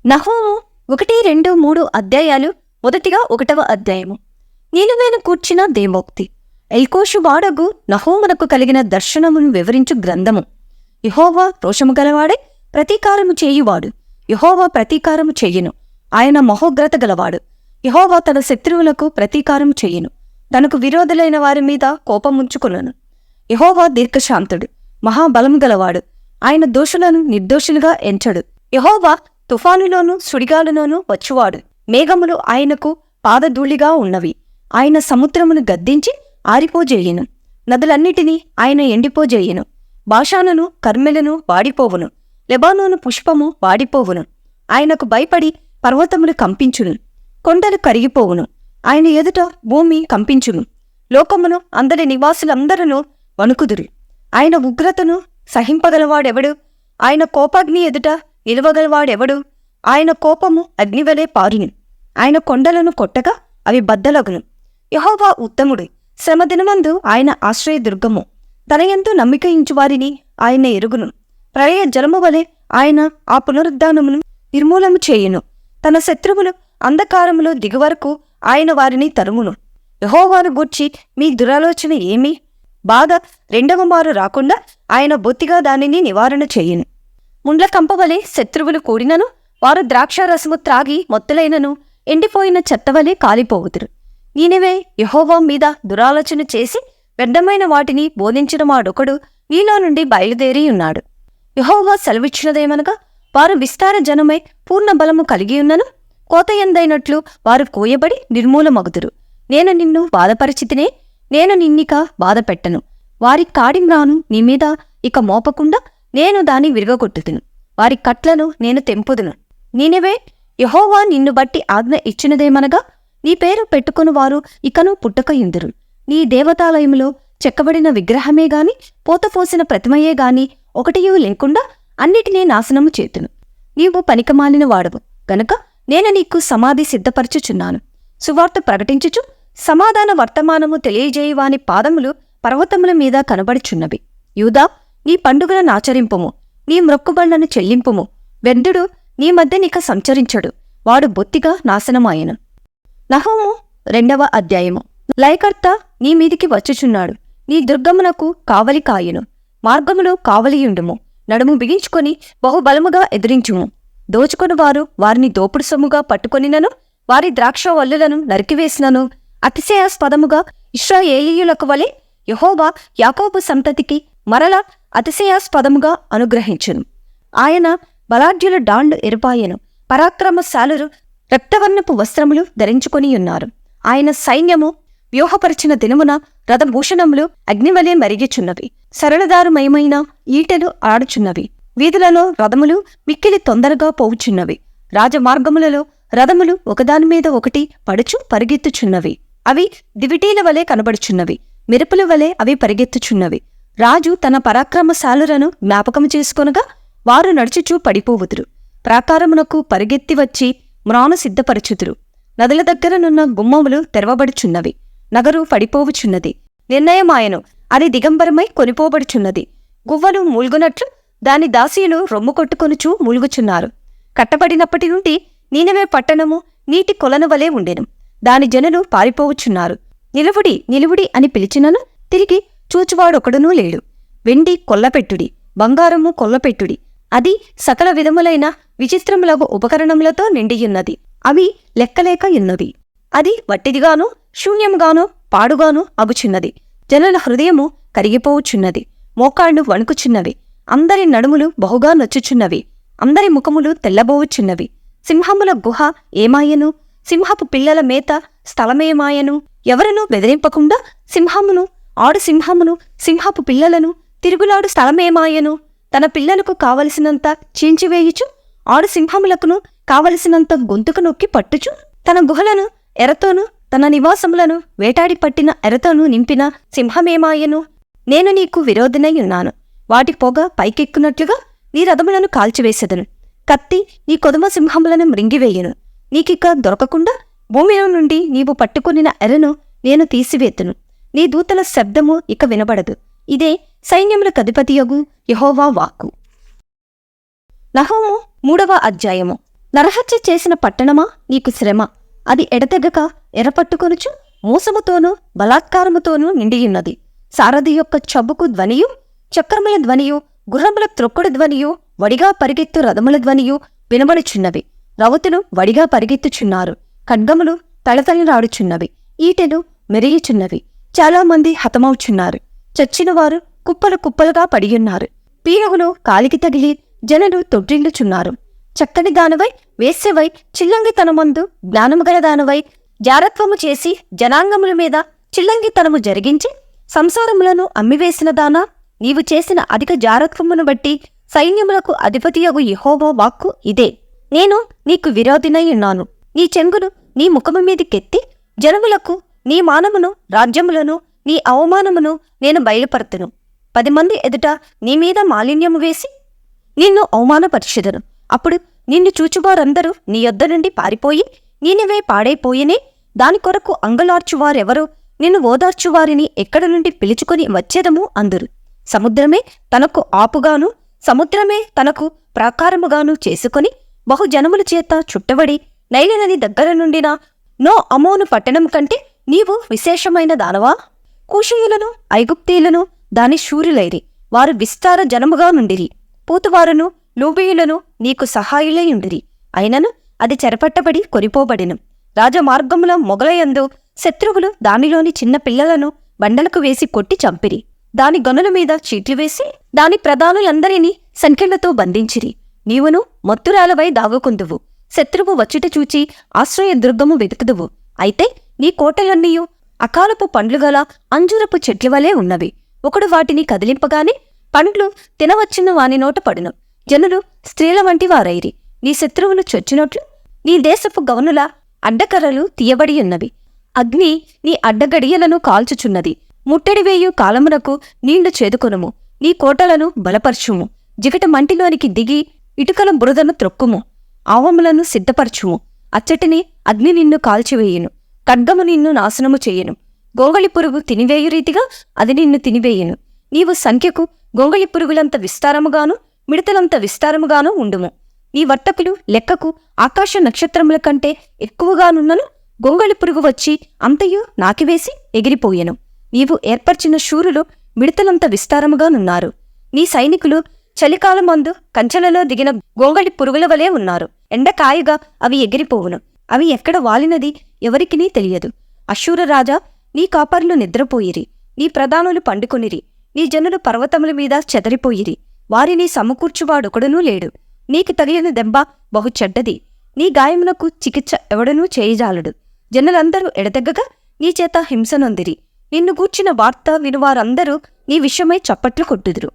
నహూము 1, 2, 3 అధ్యాయాలు. మొదటిగా 1వ అధ్యాయము. నీనువేను కూర్చిన దేమోక్తి. ఎల్కోషు వాడగు నహూమునకు కలిగిన దర్శనమును వివరించు గ్రంథము. యెహోవా రోషము గలవాడే ప్రతీకారము చేయువాడు. యెహోవా ప్రతీకారము చెయ్యును. ఆయన మహోగ్రత గలవాడు. యెహోవా తన శత్రువులకు ప్రతీకారము చెయ్యును. తనకు విరోధులైన వారి మీద కోపముంచుకొనును. యెహోవా దీర్ఘశాంతుడు, మహాబలము గలవాడు. ఆయన దోషులను నిర్దోషులుగా ఎంచడు. యెహోవా తుఫానులోను సుడిగాలులోనూ వచ్చువాడు. మేఘములు ఆయనకు పాదధూళిగా ఉన్నవి. ఆయన సముద్రమును గద్దించి ఆరిపోజేయును. నదులన్నిటినీ ఆయన ఎండిపోజేయును. బాషానును కర్మెలను వాడిపోవును. లెబానోను పుష్పము వాడిపోవును. ఆయనకు భయపడి పర్వతములు కంపించును. కొండలు కరిగిపోవును. ఆయన ఎదుట భూమి కంపించును. లోకమును అందరి నివాసులందరూ వణుకుదురు. ఆయన ఉగ్రతను సహింపగలవాడెవడు? ఆయన కోపాగ్ని ఎదుట నిలవగలవాడెవడు? ఆయన కోపము అగ్నివలే పారును. ఆయన కొండలను కొట్టగా అవి బద్దలగును. యెహోవా ఉత్తముడు. శ్రమదినమందు ఆయన ఆశ్రయదుర్గము. తనయందు నమ్మిక ఇంచువారిని ఆయన ఎరుగును. ప్రళయ జలము వలె ఆయన ఆ పునరుద్ధానమును నిర్మూలము చేయును. తన శత్రువులు అంధకారములో దిగువరకు ఆయన వారిని తరుమును. యెహోవాను గూర్చి మీ దురాలోచన ఏమి? బాధ రెండవ మారు రాకుండా ఆయన బొత్తిగా దానిని నివారణ చేయును. ముండ్ల కంపవలే శత్రువులు కూడినను వారు ద్రాక్షారసము త్రాగి మొత్తలైనను ఎండిపోయిన చెత్తవలే కాలిపోవుదురు. నీనివే యెహోవా మీద దురాలోచన చేసి వ్యర్థమైన వాటిని బోధించిన వాడొకడు నీలో నుండి బయలుదేరి ఉన్నాడు. యెహోవా సెలవిచ్చినదేమనగా, వారు విస్తార జనమై పూర్ణ బలము కలిగియున్నను కోతయందైనట్లు వారు కోయబడి నిర్మూలమగుదురు. నేను నిన్ను బాధపరిచితినే, నేను నిన్నిక బాధపెట్టను. వారి కాడిమ్రాను నీ మీద ఇక మోపకుండా నేను దాని విరగొట్టుదును. వారి కట్లను నేను తెంపుదును. నీనివే, యెహోవా నిన్ను బట్టి ఆజ్ఞ ఇచ్చినదేమనగా, నీ పేరు పెట్టుకుని వారు ఇకను పుట్టకయుందురు. నీ దేవతాలయములో చెక్కబడిన విగ్రహమే గాని పోతపోసిన ప్రతిమయే గాని ఒకటియూ లేకుండా అన్నిటినీ నాశనము చేతును. నీవు పనికిమాలిన వాడవు గనుక నేను నీకు సమాధి సిద్ధపరచుచున్నాను. సువార్త ప్రకటించుచు సమాధాన వర్తమానము తెలియజేయువాని పాదములు పర్వతముల మీద కనబడుచున్నవి. యూదా, నీ పండుగలను ఆచరింపుము. నీ మ్రొక్కుబళ్లను చెల్లింపుము. వ్యర్థుడు నీ మధ్యనిక సంచరించడు. వాడు బొత్తిగా నాశనమాయను. నహూము 2వ అధ్యాయము. లయకర్త నీ మీదికి వచ్చుచున్నాడు. నీ దుర్గమునకు కావలి కాయును. మార్గములో కావలియుండుము. నడుము బిగించుకొని బహుబలముగా ఎదిరించుము. దోచుకొని వారు వారిని దోపుడు సొమ్ముగా పట్టుకొనినను వారి ద్రాక్షవల్లులను నరికివేసినను అతిశయాస్పదముగా ఇశ్రాయేలీయులకు వలె యెహోవా యాకోబు సంతతికి మరల అతిశయాస్పదముగా అనుగ్రహించును. ఆయన బలాఢ్యుల డాండు ఎరుపాయెను. పరాక్రమశాలురు రక్తవర్ణపు వస్త్రములు ధరించుకొనియున్నారు. ఆయన సైన్యము వ్యూహపరిచిన దినమున రథభూషణములు అగ్నివలే మరిగిచున్నవి. సరళదారుమయమైన ఈటెలు ఆడుచున్నవి. వీధులలో రథములు మిక్కిలి తొందరగా పోవుచున్నవి. రాజమార్గములలో రథములు ఒకదానిమీద ఒకటి పడుచు పరిగెత్తుచున్నవి. అవి దివిటీల వలె కనబడుచున్నవి. మెరుపుల వలె అవి పరిగెత్తుచున్నవి. రాజు తన పరాక్రమశాలులను జ్ఞాపకము చేసుకొనగా వారు నడుచుచూ పడిపోవుదురు. ప్రాకారమునకు పరిగెత్తి వచ్చి మ్రాను సిద్ధపరచుదురు. నదుల దగ్గరనున్న గుమ్మములు తెరవబడుచున్నవి. నగరు పడిపోవుచున్నది. నిర్ణయమాయను, అది దిగంబరమై కొనిపోబడుచున్నది. గువ్వలు మూల్గునట్లు దాని దాసీలు రొమ్ము కొట్టుకొనుచూ మూల్గుచున్నారు. కట్టబడినప్పటి నుండి నీనెవే పట్టణము నీటి కొలను వలె ఉండెను. దాని జనులు పారిపోవచ్చున్నారు. నిలువుడి నిలువుడి అని పిలిచినను తిరిగి చూచువాడొకడునూ లేడు. వెండి కొల్లపెట్టుడి, బంగారము కొల్లపెట్టుడి. అది సకల విధములైన విచిత్రములగు ఉపకరణములతో నిండియున్నది. అవి లెక్కలేక యున్నవి. అది వట్టిదిగాను శూన్యముగాను పాడుగాను అగుచున్నది. జనుల హృదయము కరిగిపోవుచున్నది. మోకాళ్ళు వణుకుచున్నవి. అందరి నడుములు బహుగా నొచ్చుచున్నవి. అందరి ముఖములు తెల్లబోవుచున్నవి. సింహముల గుహ ఏమాయను? సింహపు పిల్లల మేత స్థలమేమాయను? ఎవరనూ బెదిరింపకుండా సింహమును ఆడు సింహమును సింహపు పిల్లలను తిరుగులాడు స్థలమేమాయను? తన పిల్లలకు కావలసినంత చీల్చివేయుచు ఆడు సింహములకును కావలసినంత గొంతుకు నొక్కి పట్టుచు తన గుహలను ఎరతోనూ తన నివాసములను వేటాడి పట్టిన ఎరతోనూ నింపిన సింహమేమాయను? నేను నీకు విరోధినై ఉన్నాను. వాటి పొగ పైకెక్కునట్లుగా నీ రథములను కాల్చివేసెదను. కత్తి నీ కొదమ సింహములను మృంగివేయును. నీకిక దొరకకుండా భూమిలో నుండి నీవు పట్టుకొనిన ఎరను నేను తీసివేతును. నీ దూతల శబ్దము ఇక వినబడదు. ఇదే సైన్యములకు అధిపతియగు యెహోవా వాక్కు. నహూము 3వ అధ్యాయము. నరహత్య చేసిన పట్టణమా నీకు శ్రమ, అది ఎడతెగక ఎరపట్టుకొనుచు మోసముతోనూ బలాత్కారముతోనూ నిండియున్నది. సారథి యొక్క చబ్బుకు ధ్వనియు, చక్రముల ధ్వనియు, గుర్రముల త్రొక్కుడు ధ్వనియు, వడిగా పరిగెత్తు రథముల ధ్వనియు వినబడుచున్నవి. రౌతులు వడిగా పరిగెత్తుచున్నారు, ఖడ్గములు తళతళలాడుచున్నవి, ఈటెలు మెరియుచున్నవి. చాలామంది హతమవుచున్నారు, చచ్చినవారు కుప్పలు కుప్పలుగా పడియున్నారు. పీరుగులు కాలికి తగిలి జనులు తొట్టిల్లుచున్నారు. చక్కని దానవై, వేశ్యవై, చిల్లంగితనమందు జ్ఞానముగల దానవై, జారత్వము చేసి జనాంగముల మీద చిల్లంగితనము జరిగించి సంసారములను అమ్మివేసిన దానా, నీవు చేసిన అధిక జారత్వమును బట్టి సైన్యములకు అధిపతియగు యెహోవా వాక్కు ఇదే: నేను నీకు విరోధినై ఉన్నాను. నీ చెంగును నీ ముఖము మీదికెత్తి జనములకు నీ మానమును, రాజ్యములను, నీ అవమానమును నేను బయలుపరతును. 10 మంది ఎదుట నీ మీద మాలిన్యము వేసి నిన్ను అవమానపరిచెదను. అప్పుడు నిన్ను చూచువారందరూ నీ యొద్ద నుండి పారిపోయి, నీనివే పాడైపోయినే, దాని కొరకు అంగలార్చువారెవరో, నిన్ను ఓదార్చువారిని ఎక్కడ నుండి పిలుచుకొని వచ్చేదము అందురు. సముద్రమే తనకు ఆపుగాను, సముద్రమే తనకు ప్రాకారముగాను చేసుకొని బహుజనముల చేత చుట్టబడి నైలు నది దగ్గర నుండిన నో అమోను పట్టణం కంటే నీవు విశేషమైన దానవా? కూషీయులను, ఐగుప్తీయులను దాని శూరులైరి, వారు విస్తార జనముగా నుండిరి. పూతువారును, లూబీయులను నీకు సహాయులై ఉండిరి. అయినను అది చెరపట్టబడి కొరిపోబడిను. రాజమార్గముల మొగలయందు శత్రువులు దానిలోని చిన్న పిల్లలను బండలకు వేసి కొట్టి చంపిరి. దాని గనుల మీద చీట్లు వేసి దాని ప్రధానులందరినీ సంకెళ్లతో బంధించిరి. నీవును మత్తురాలవై దాగుకుందువు. శత్రువు వచ్చుట చూచి ఆశ్రయ దుర్గము వెతుకుదువు. అయితే నీ కోటలన్నీయు అకాలపు పండ్లుగల అంజూరపు చెట్లవలే ఉన్నవి. ఒకడు వాటిని కదిలింపగానే పండ్లు తినవచ్చిన వాని నోట పడును. జనులు స్త్రీల వంటి వారైరి. నీ శత్రువులు చొచ్చినట్లు నీ దేశపు గవనుల అడ్డకర్రలు తీయబడియున్నవి. అగ్ని నీ అడ్డగడియలను కాల్చుచున్నది. ముట్టడివేయు కాలమునకు నీళ్లు చేదుకొనుము. నీ కోటలను బలపరచుము. జిగట మంటిలోనికి దిగి ఇటుకల బురదను త్రొక్కుము. ఆవములను సిద్ధపరచుము. అచ్చటిని అగ్ని నిన్ను కాల్చివేయును. ఖడ్గము నిన్ను నాశనము చేయును. గొంగళి పురుగు తినివేయు రీతిగా అది నిన్ను తినివేయును. నీవు సంఖ్యకు గొంగళి పురుగులంత విస్తారముగాను, మిడతలంత విస్తారముగాను ఉండుము. నీ వర్తకులు లెక్కకు ఆకాశ నక్షత్రముల కంటే ఎక్కువగానున్నను. గొంగళి పురుగు వచ్చి అంతయు నాకివేసి ఎగిరిపోయెను. నీవు ఏర్పర్చిన శూరులు మిడతలంత విస్తారముగానున్నారు. నీ సైనికులు చలికాలమందు కంచెలలో దిగిన గొంగళి పురుగుల వలె ఉన్నారు. ఎండకాయగా అవి ఎగిరిపోవును. అవి ఎక్కడ వాలినది ఎవరికినీ తెలియదు. అశ్షూర రాజా, నీ కాపరులు నిద్రపోయిరి. నీ ప్రధానులు పండుకొనిరి. నీ జనులు పర్వతముల మీద చెదరిపోయిరి. వారిని సమకూర్చువాడొకడునూ లేడు. నీకు తగిలిన దెబ్బ బహు చెడ్డది. నీ గాయమునకు చికిత్స ఎవడనూ చేయజాలడు. జనులందరూ ఎడతెగగా నీ చేత హింసనొందిరి. నిన్ను గూర్చిన వార్త వినువారందరూ నీ విషయమై చప్పట్లు కొట్టుదురు.